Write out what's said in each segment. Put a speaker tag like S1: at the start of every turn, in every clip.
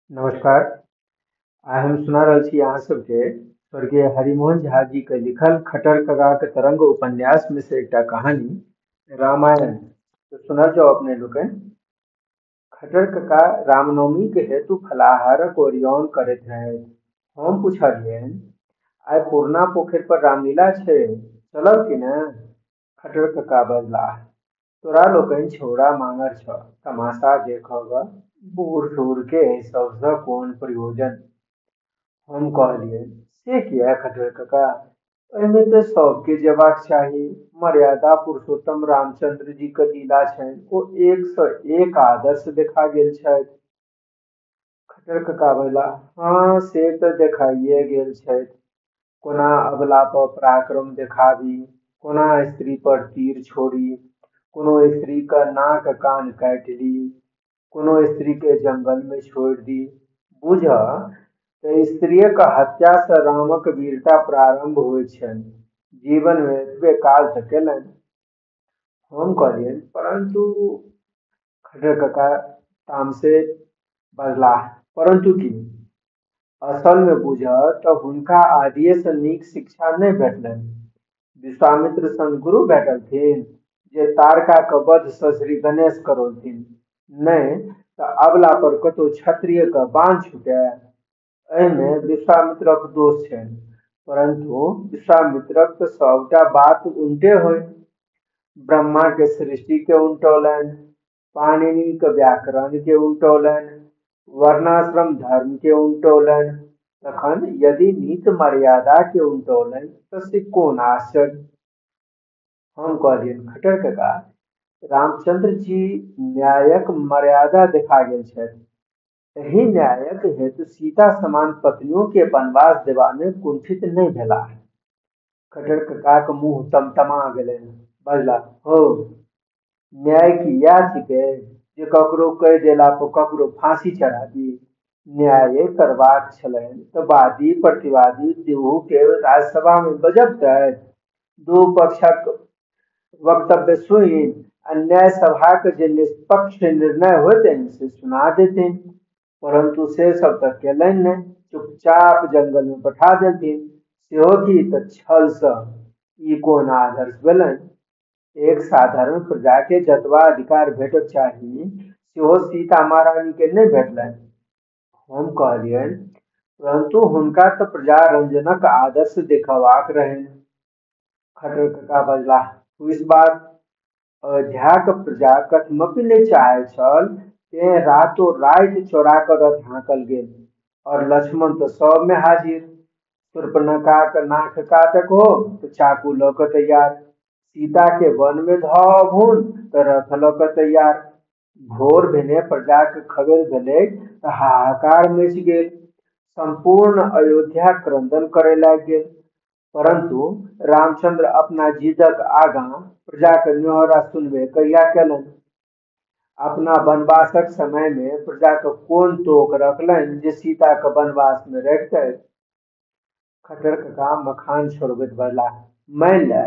S1: नमस्कार। आइ हम सुना रहल छी अहाँ सबके स्वर्गीय हरिमोहन झा जी के लिखल खट्टर कका के तरंग उपन्यास में से एकटा कहानी रामायण। तो सुनल जाओ अपने लोकनि। खट्टर कका रामनवमी के हेतु फलाहारक ओरियौन करैत रहथि। हम पुछलियनि, आइ पुरना पोखरि पर रामलीला छै, चलब कि ने? खट्टर कका बजलाह, तोरा लोकनि छौड़ा मांगर छ, तमाशा देखब, बूढ़ सूढ़ के एहि सबसँ कोन प्रयोजन? हम कहलियै, से किया खट्टर कका? एहिमे तऽ सबके जेबाक चाही। मर्यादा पुरुषोत्तम रामचंद्र जी के लीला छनि, ओ एक सँ एक आदर्श देखा गेल छथि। खट्टर कका बजला, हाँ से तऽ देखाइए गेल छथि। कोना अबला पर पराक्रम देखाबी, कोना स्त्री पर तीर छोड़ी, कोनो स्त्री का नाक कान काटि ली, कोनो स्त्री के जंगल में छोड़ि दी। बुझ तऽ स्त्रियक हत्या सँ रामक वीरता प्रारंभ होइत छनि। जीवन में एतबे काल तऽ केलनि। हम कहलियनि, परंतु खट्टर कका तामसे बजलाह, परंतु की? असल में बुझऽ तऽ हुनका आदिये सँ नीक शिक्षा नहि भेटलनि। विश्वामित्र सन गुरु भेटलथिन जे तारका के वध सँ श्री गणेश करौलथिन, नहि तऽ अबला पर कतौ क्षत्रिय के बाण छूटै। एहिमे विश्वामित्रक दोष छनि, परंतु विश्वामित्रक तऽ सबटा बात उल्टे होय। ब्रह्मा के सृष्टि के उल्टौलनि, पाणिनि के व्याकरण के उल्टौलनि, वर्णाश्रम धर्म के उल्टौलनि, तखन यदि नीति मर्यादा के उल्टौलनि तऽ से कोन आश्चर्य? हम कहलियनि, खट्टर कका, रामचंद्र जी न्यायक मर्यादा देखा गेल छथि। एहि न्यायक हेतु सीता समान पत्नियों के वनवास देबा में कुंठित नहि भेलाह। खट्टर ककाक मुँह तमतमा गेलनि। बजला, हो, न्याय की इएह थिकै जे ककरो कहि देला पर ककरो फांसी चढ़ा दी? न्याय करबाक छलनि तऽ वादी प्रतिवादी दुहू के राजसभा में बजबतथि, दू पक्षक वक्तव्य सुनि आ न्याय सभाक जे निष्पक्ष निर्णय होतनि से सुना देथिन। परंतु से सब तऽ केलनि नहि, चुपचाप जंगल में पठा देलथिन, सेहो की तऽ छल सँ। ई कोन आदर्श भेलनि? एक साधारण प्रजा के जतबा अधिकार भेटक चाही सेहो सीता महारानी के नहि भेटलनि। हम कहलियनि, परंतु हुनका तऽ प्रजा रंजनक आदर्श देखबाक रहनि। खट्टर कका बजलाह, इस बात अयोध्याक प्रजा कथमपि नहि चाहै छल, तें रातो राति चोरा कर रथ हाकल गेल, और लक्ष्मण तो सब में हाजिर। शूर्पणखा के नाक काटक हो तो चाकू ल क तैयार, सीता के वन में धावुन तऽ रथ ल क तैयार। भोर भेने प्रजाक खबरि भेलै तऽ हाहाकार मचि गेल। संपूर्ण अयोध्या क्रंदन करय लाग गेल। परंतु रामचंद्र अपना जिदक आगां प्रजा के न्योहरा सुनबे कहिया केलनि? अपना वनवासक समय में प्रजा के कोन तोक रखलनि जे सीता के वनवास में रखतै? खट्टर कका मखान छोड़बैत बजलाह, मानि ले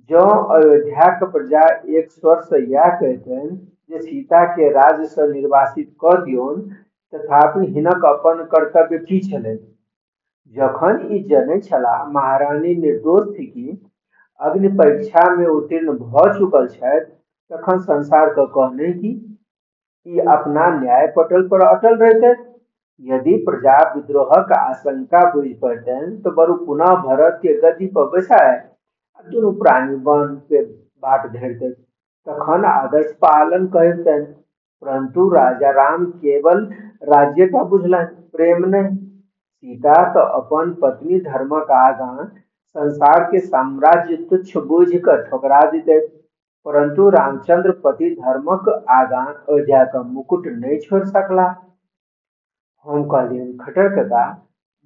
S1: जँ अयोध्याक प्रजा एक स्वर सँ इएह कहितनि जे सीता के राज्य सँ निर्वासित कऽ दियौन, तथापि हिनक अपन कर्तव्य की छलनि? जखन ई जनै छलाह महारानी निर्दोष थिकीह, अग्नि परीक्षा में उत्तीर्ण भऽ चुकल छथि, तखन संसार के कहने की? ई अपना न्याय पटल पर अटल रहितथि। यदि प्रजा विद्रोहक आशंका बुझि पड़तनि तऽ बरु पुनः भरत के गद्दी पर बैसाए आ दुनू प्राणी वन के बाट धरतथि, तखन आदर्श पालन कहितनि। परंतु राजा राम केवल राज्यटा बुझलनि, प्रेम नहि। सीता तऽ अपन पत्नी धर्मक आगां संसार के साम्राज्य तुच्छ बुझि कऽ ठोकरा देतथि, परंतु रामचंद्र पति धर्मक आगां अयोध्या का मुकुट नहीं छोड़ सकला। हम कहलियनि, खट्टर कका,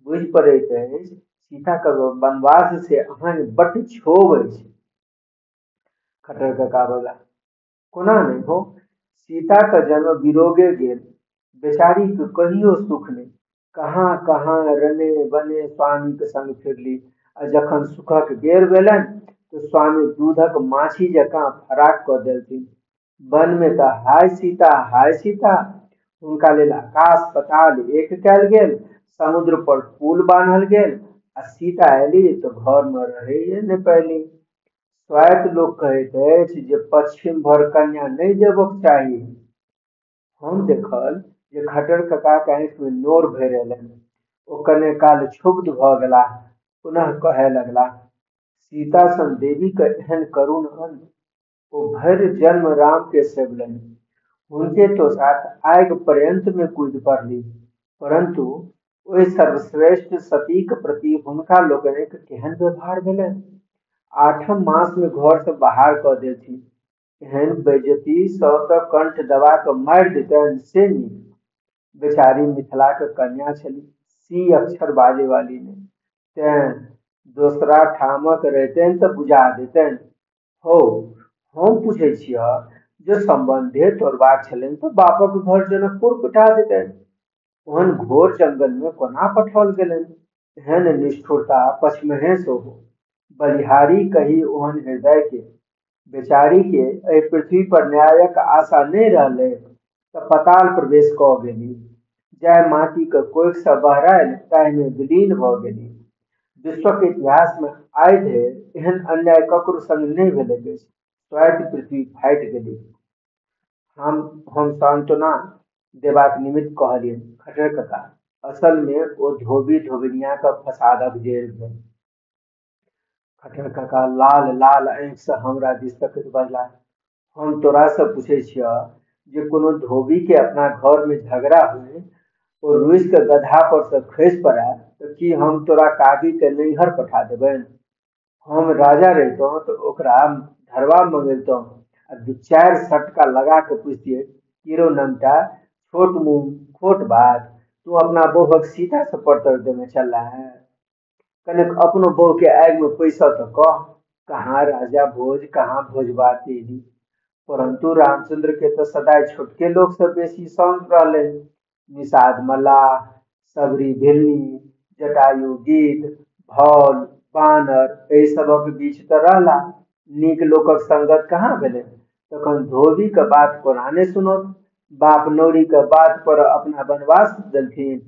S1: बुझि पड़ैत अछि सीता के वनवास से अहाँ बड्ड क्षोभ अछि। खट्टर कका बोला, कोना नहीं हो? सीता का जन्म विरोगे गेल, बेचारी के कहियो सुख नहीं। कहाँ कहाँ रने बने स्वामी के संग फिरली, आ जखन सुखक बेर भेलनि तो स्वामी दूधक माछी जकाँ फराक कऽ देलथिन। वन में तऽ हाय सीता, हुनका लेल आकाश पताल एक कयल गेल, समुद्र पर पुल बान्हल गेल, आ सीता एली तो घर में रहे नहीं पैली। स्वायत्त लोक कहैत अछि जे पश्चिम भर कन्या नहीं देबक चाही। हम देखल जे खट्टर ककाक आँखि में नोर भरि अयलनि। ओ कने काल क्षुब्ध भ गेलाह, पुनः कहय लगलाह, सीता सन देवी के एहन करुण अंत। ओ भरि जन्म राम के सेवलनि, हुनके तो साथ आगि पर्यंत में कूदि पड़ली, परंतु ओहि सर्वश्रेष्ठ सतीक प्रति हुनका लोकनिक केहन व्यवहार भेलनि। आठम मास में घर से बाहर क देलथिन। एहन बेइज्जती सँ तऽ कंठ दबा कऽ मारि देतनि से नीक। बेचारी मिथिला के कन्या छली, सी अक्षर बाजे वाली ने, तें दोसरा ठामक रहितनि तऽ बुझा देतनि। हो, हम पूछै छियै, जो संबंधे तोड़बाक छलनि तऽ बापक घर जनकपुर पठा देतनि। ओहन घोर जंगल में कोना पठाओल गेलनि? एहन निष्ठुरता पछमेहे सेहो। बलिहारी कही ओहन हृदय के। बेचारी के एहि पृथ्वी पर न्यायक आशा नहीं रहलै तऽ पताल प्रवेश क गेली। जाहि माटी के कोख सँ बहरायल ताहि में विलीन भ गेली। विश्वक इतिहास में आइ धरि एहन अन्याय ककरो संग नहीं भेलैक अछि। स्वाति पृथ्वी फाटि गेली। हम सांत्वना देबाक निमित्त कहलियनि, खट्टर कका, असल में ओ धोबी धोबिनिया के फसादक जेर भेल। खट्टर कका लाल लाल आँखि से हमरा दिस तकैत बजलाह, हम तोरा से पूछै छियौ जे कोनो धोबी के अपना घर में झगड़ा हुए, ओ रुइस के गधा पर से खसि पड़ै तो की हम तोरा कागी के नैहर पठा देबनि? हम राजा रहितौं तो ओकरा धरवा मंगेलतौं आ दू चारि सटका लगा के पूछतियै, कीरो नमटा, छोट मुंह खोट बात, तू अपना बहुक सीता से परतर देने चल रहा है। कनक अपनो बहू के आग में पैसा तो कह, कहाँ राजा भोज कहाँ भोजबा तेरी। परंतु रामचंद्र के तो सदाय छोटके लोग से बेसी शौक रहले। निषाद मल्लाह, सबरी भिल्ली, जटायु गीत, भौल बानर एहि सबक बीच तो रहला, नीक लोकक संगत कहाँ भेलै। तखन धोबी के बात कोना ने सुनत? बाप नौरी के बात पर अपना वनवास देलथिन,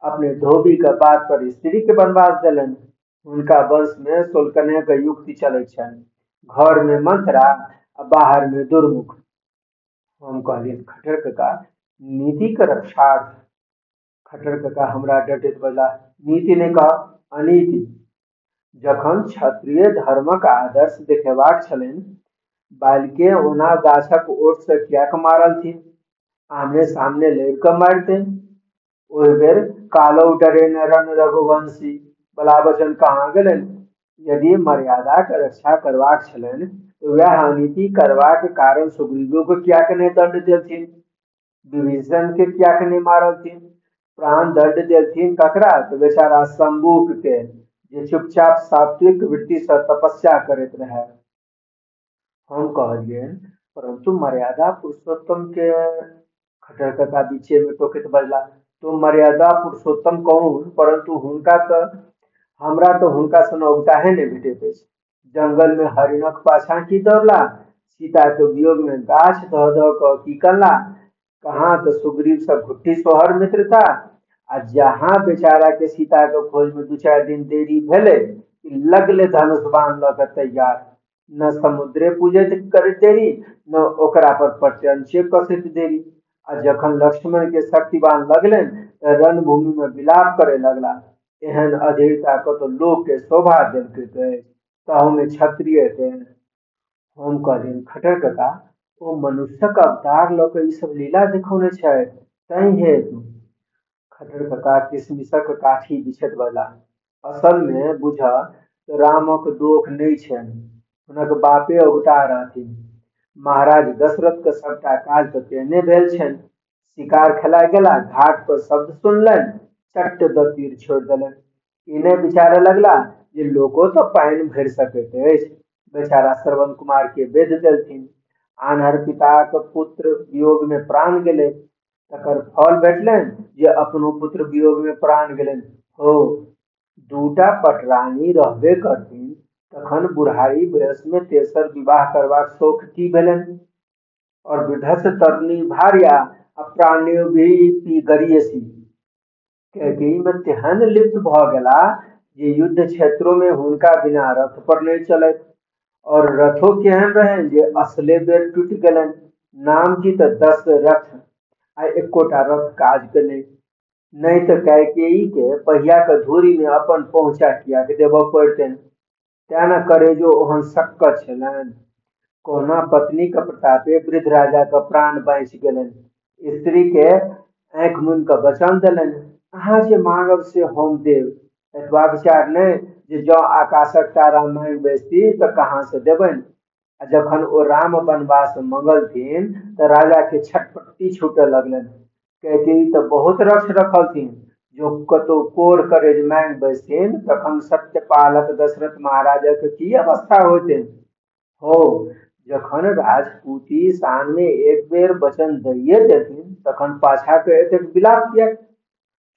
S1: अपने धोबी के बात पर स्त्री के वनवास देलनि। हुनका वंश में सोलकने के युक्ति चलैत छनि, घर में मंथरा आ बाहर में दुर्मुख। हम कहलियनि, खट्टर कका, नीति के रक्षार्थ। खट्टर कका हमरा डटैत बजला, नीति ने कह, अनीति। जखन क्षत्रिय धर्मक आदर्श देखेबाक छलनि, बालिके ओना गाछक ओट से कियाक मारलथिन? आमने सामने लड़ि कऽ मारितनि। ओहि बेर कालौ डरे न रन रघुवंशी बला वचन कहाँ गेलनि? यदि मर्यादा के रक्षा करबाक छलनि तो वह अनीति करबाक कारण सुग्रीवो को कियाक नहीं दंड देलथिन? विभीषण के कियाक नहीं मारलथिन? प्राण दंड देलथिन ककरा? तो बेचारा शंबुक के, जे चुपचाप सात्विक वृत्ति से तपस्या करैत रहे। हम कहलियनि, परंतु मर्यादा पुरुषोत्तम के। खट्टर कका बीचे में टोकैत बजला, तो मर्यादा पुरुषोत्तम कहूँ, परंतु हुनका तो हमरा तो हुनका सन औगताहे नहीं भेटैत अछि। जंगल में हरिणक पाछा की दौड़ला, सीता के वियोग में गाछ धऽ धऽ कऽ की कनला, कहाँ तो सुग्रीव से घुट्टी सोहर मित्रता, आ जहाँ बेचारा के सीता के खोज में दू चारि दिन देरी भेले, लगले धनुष बाण लऽ कऽ तैयार। न समुद्रे पूजैत करैत देरी, न ओकरा पर प्रत्यंचे कसैत देरी। आ जखन लक्ष्मण के शक्तिबान लगलनि तऽ रणभूमि में विलाप करे लगला। एहन अधीरता को तो लोक के शोभा देलकै अछि, ताहू में क्षत्रिय के। हम कहलियनि, खट्टर कका, ओ मनुष्यक अवतार लऽ कऽ ई सब लीला देखौने छथि, तैं हेतु। खट्टर कका किशमिशक काठी बिछैत बजला, असल में बुझऽ तो रामक दोख नहीं छनि, हुनक बापे औगता रहथिन। महाराज दशरथ के सबटा काज तो तेने भेल छनि। शिकार खेलाय गेला, घाट पर शब्द सुनलनि, चट्ट द तीर छोड़ि देलनि। ई नहि विचारऽ लगला जे लोको तो पानि भरि सकैत अछि। बेचारा श्रवण कुमार के वेद देलथिन। आन्हर पिताक पुत्र वियोग में प्राण गेलै, तकर फल भेटलनि जे अपनो पुत्र वियोग में प्राण गेलनि। हो, दूटा पटरानी रहबे करथिन, तखन बुढ़ारी वयस में तेसर विवाह करबाक शौक की भेलनि? और वृद्धस तरुणी भार्या अप्राण्यो भी गरियसी। कैकेयी में तेहन लिप्त भ गेला जे युद्ध क्षेत्रों में हुनका बिना रथ पर नहीं चलैत। और रथो केहन रहनि जे असले बेर टूटि गेलनि। नाम की तऽ 10 रथ आ एकोटा रथ काज के नहीं तऽ कैकेयी के पहिया के धूरी में अपन पहुंचा किया के देबऽ पड़तनि। तें न करेजो ओहन सक्कत छलनि। कोना पत्नी के प्रतापे वृद्ध राजा के प्राण बाँचि गेलनि। स्त्री के आंखि मुनि के वचन देलनि, अहाँ जे मांगब से हम देब। एतबा विचार नहीं जे जँ आकाशक तारा मांगि बैसती तऽ कहाँ से देबनि। आ जखन ओ राम वनवास मंगलथिन तऽ राजा के छटपटी छूटऽ लगलनि। कैकेयी तऽ बहुत रक्ष रखलथिन। जो कतौ कोर करेज मांगि बैसथिन तखन सत्यपालक दशरथ महाराजा के की अवस्था होतनि। हो, जखन राजपूती शान में एक बेर वचन दइये देथिन तखन पाछा के एतेक विलाप किएक।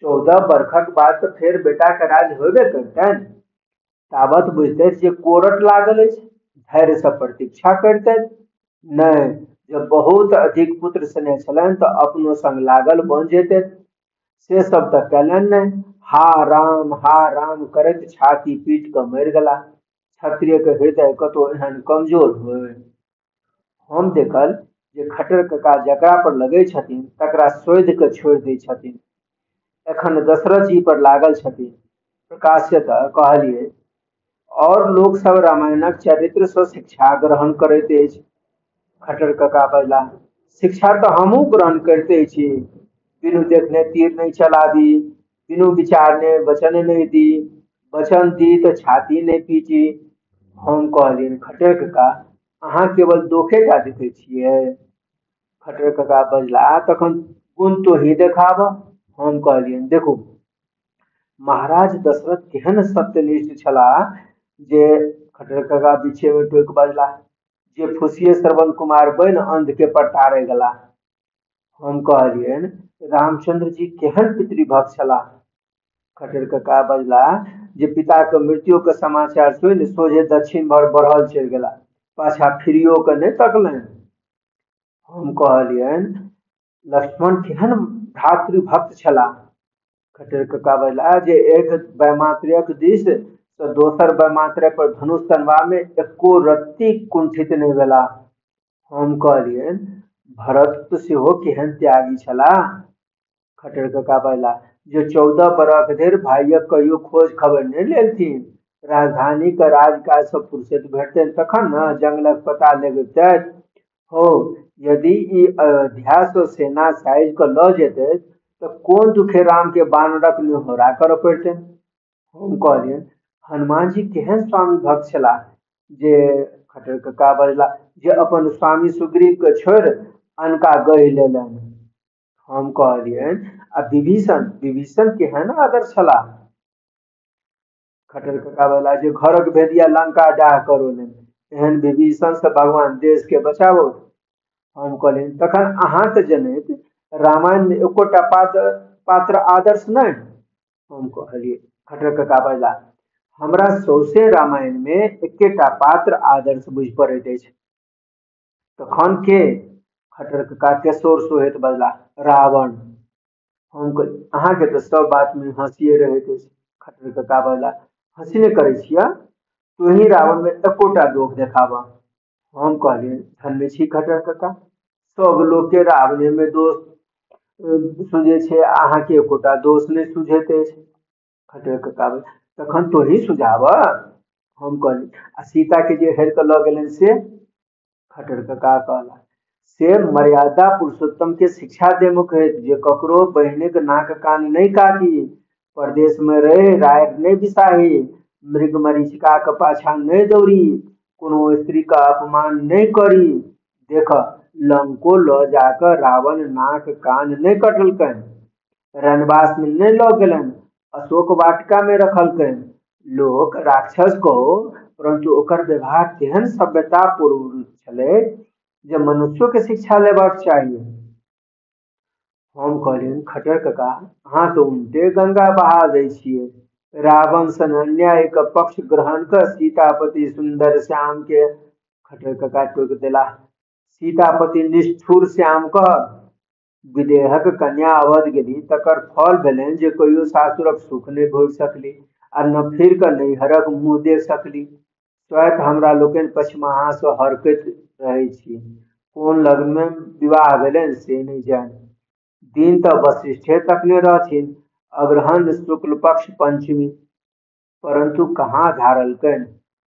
S1: 14 बरखक बाद तऽ फेर बेटा के राज होबे करतनि। ताबत बुझतथि जे कोरट लागल अछि, धैर्य से प्रतीक्षा करतथि। नहीं, जब बहुत अधिक पुत्र स्नेह छलनि तऽ अपनो संग लागल बन जेतथि। से सब तऽ कयलनि नहीं। हा राम करैत छाती पीट कऽ मरि गेला। क्षत्रिय के हृदय कतौ एहन कमजोर होय। हम देखल जे खट्टर कका जकरा पर लगै छथिन तकरा सोधि के छोड़ि दै छथिन। एखन दशरथ जी पर लागल छथिन। प्रकाश्यतः कहलिए, और लोक सब रामायणक चरित्र सँ शिक्षा ग्रहण करैत अछि। खट्टर कका बजला, शिक्षा तऽ हमहूँ ग्रहण करते छी। बिनु देखने तीर नहीं चलाबी, बिनु विचारने वचन नहीं दी, वचन दी तऽ छाती नहीं पीटी। हम कहलियनि, खट्टर कका अहाँ केवल दोखेटा देखै छियै। खट्टर कका बजला, तखन गुण तोही देखाबऽ। हम कहलियनि, देखू महाराज दशरथ केहन सत्यनिष्ठ छलाह जे खट्टर कका पीछे में टोकि बजला, जे फुसिए श्रवण कुमार बनि अंध के परतारे गेला। हम कहलियनि, रामचंद्र जी केहन पितृभक्त छलाह। खट्टर कका बजला जे पिता के मृत्यु के समाचार सुनि सोझे दक्षिण भर बढ़ल चलि गेला, पाछा फिरियो के नहीं तकलनि। हम कहलियनि, लक्ष्मण केहन भ्रातृभक्त छलाह। खट्टर कका बजला जे एक वैमात्रेयक दिस तऽ दोसर वैमात्रेय पर धनुष तनबा में एको रत्ती कुंठित नहीं भेला। हम कहलियनि, भरत तऽ सेहो केहन त्यागी छलाह। खट्टर कका बजला जे 14 बरख धरि भाइयक कहियो खोज खबर नहीं लेलथिन। राजधानी के राजकाज से फुर्सत भेटतनि तखन न जंगलक पता लगेतथि। हो, यदि ई अयोध्या सँ सेना साजि कऽ लऽ जेतै तऽ कोन दुखे राम के बानरक निहोरा करऽ पड़तनि। हम कहलियनि, हनुमान जी केहन स्वामी भक्त छलाह। जे खट्टर कका बजला जे अपन स्वामी सुग्रीव के छोड़ि अनका गहि लेलनि। हम कहलियनि, आ विभीषण विभीषण केहन आदर छलाह। खट्टर कका बजला जे घरक भेदिया लंका डाह करोलनि। एहन विभीषण से भगवान देश के बचाबो। हम कहलियनि, तखन अहाँ तऽ जनैत रामायण में एकोटा पात्र आदर्श नहीं। हम कहलिए, खट्टर कका बजला, हमरा सौसे रामायण में एकेटा पात्र आदर्श बुझि पड़ैत अछि। तखन के? खट्टर कका केशोर सोहैत बजला, रावण। हम कहलिए, अहाँ के तऽ सब बात में हंसिए रहैत अछि। खट्टर कका बजला, हंसी नहीं करै छियै, तोही रावण में एकोटा दोष देखाबऽ। हम कहलिए, धन्य छी खट्टर कका, सब लोग के रावणे में दोष सूझे छे, अहाँ के एकोटा दोष नहीं सूझैत अछि। खट्टर कका बजला, तखन तोही सुझाबऽ। हम कहलिए, आ सीता के जे हरि कऽ लऽ गेलनि से? खट्टर कका कहला, से मर्यादा पुरुषोत्तम के शिक्षा देमुख है जे ककरो बहिने के नाक कान नहीं काटी, परदेश में रहे रायर नहीं बिसाही, मृग मरीचिका के पाछा नहीं दौड़ी, कोनो स्त्री का अपमान नहीं करी। देख, लंको ल जाकर रावण नाक कान नहीं कटलकनि, रनवास में नहीं लऽ गेलनि, अशोक वाटिका में रखलकनि। लोक राक्षस कहो, परंतु ओकर व्यवहार तेहन सभ्यतापूर्ण छलै जे मनुष्यों के शिक्षा लेबाक चाहिए। हम कहलियनि, खट्टर कका अहाँ तऽ उल्टे गंगा बहा दै छियै। रावण सन अन्याय के पक्ष ग्रहण कर सीतापति सुंदर श्याम के। खट्टर कका टोकि देला, सीतापति निष्ठुर श्याम कह। विदेहक कन्या अवध गेली तकर फल भेलनि जे कहियो सासुरक सुख नहि भोगि सकली आ न फिर कऽ नैहरक मुँह देख सकली। स्वयं हमरा लोकनि पछिमाहा सँ हरकैत रहै छी, कोन लगमे विवाह भेलनि से नहि जानि। दिन तऽ वशिष्ठे तकने रहथिन, अग्रहण शुक्ल पक्ष पंचमी, परंतु कहाँ धारलकनि।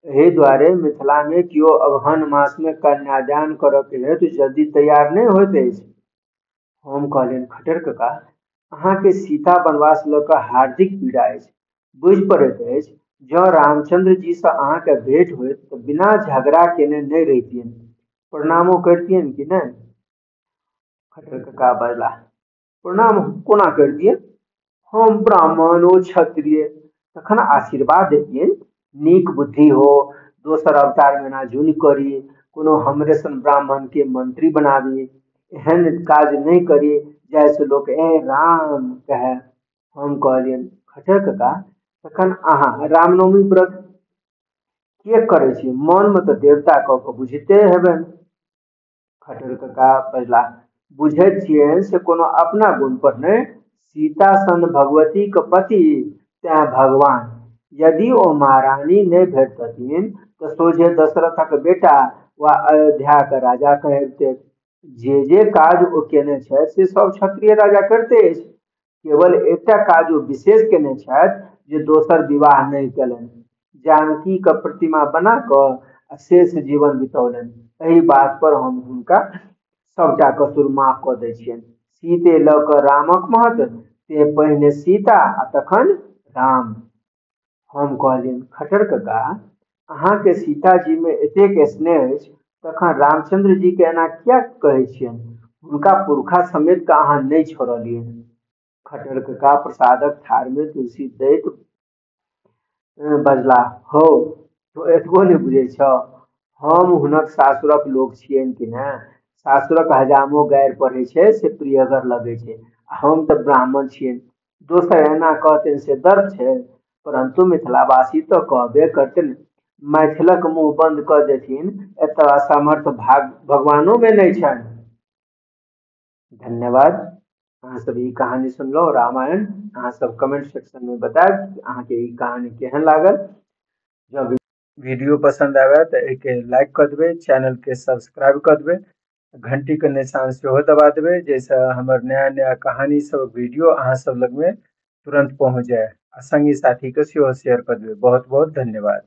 S1: एहि दुआरे मिथिला में कियो अगहन मास में कन्यादान करऽ के हेतु जल्दी तैयार नहीं होइत अछि। हम कहलियनि, खट्टर कका, अहाँके सीता वनवास लऽ कऽ हार्दिक पीड़ा अछि। बुझि पड़ैत अछि जँ रामचंद्र जी से अहाँके भेंट होइत तऽ बिना झगड़ा केने नहीं रहितियनि, प्रणामो करतियनि कि नहीं। खट्टर कका बजलाह, प्रणाम कोना करतियनि? हम ब्राह्मण ओ क्षत्रिय, तखन आशीर्वाद देतियनि, नीक बुद्धि हो, दोसर अवतार में ना जुन करी, कोनो हमरे सन ब्राह्मण के मंत्री बनाबी, एहन काज नहीं करी जैसे लोक ए राम कहे। हम कहलियनि, खट्टर कका, तखन अहाँ रामनवमी व्रत के करै छी? मन में तऽ देवता कऽ कऽ बुझिते हेबनि। खट्टर कका बजलाह, बुझैत छियनि से कोनो अपना गुण पर नहीं, सीता सन भगवती के पति तें भगवान। यदि ओ महारानी नहीं भेटतथिन तऽ सोझे दशरथक बेटा वा अयोध्या के राजा कहते। जे काज ओ केने छथि से सब क्षत्रिय राजा करते अछि। केवल एकटा काज ओ विशेष केने छथि जे दोसर विवाह नहीं केलनि, जानकी के प्रतिमा बना कऽ शेष जीवन बितौलनि। एहि बात पर हम हुनका सबटा कसूर माफ कऽ दै छियनि। सीते लऽ कऽ रामक महत्व, ते पहिने सीता आ तखन राम। हम कहलियनि, खट्टर कका, अहाँके सीताजी में एतेक स्नेह अछि तखन रामचंद्र जी के एना किया कहै छियनि? हुनका पुरखा समेत का अहाँ नहीं छोड़लियनि। खट्टर कका प्रसादक थार में तुलसी दैत बजला, हो तो एतबो नहीं बुझे छौ, हम हुनक सासुरक लोक छियनि कि ने। सासुरक हजामो गारि पढ़े छै से प्रियगर लगे छै, हम तऽ ब्राह्मण छियनि। दोसर एना कहते से दर्द छै, परंतु मिथिलावासी तो कहबे करते, मैथिलक मुंह बंद कर देथिन एतबा सामर्थ्य भगवानों में नहीं छनि। धन्यवाद। अहाँ सब ई कहानी सुनलो रामायण। अहाँ सब कमेंट सेक्शन में बतायब अहाँ के ई कहानी केहन लागल। जब वीडियो पसंद आवे तो एक लाइक कर देवे, चैनल के सब्सक्राइब कर देवे, घंटी के निशान से दबा देवे, जैसे हमार नया नया कहानी सब वीडियो अहाँ सब लग में तुरंत पहुंच जाए। संगी साथी के शेयर कर देवे। बहुत बहुत धन्यवाद।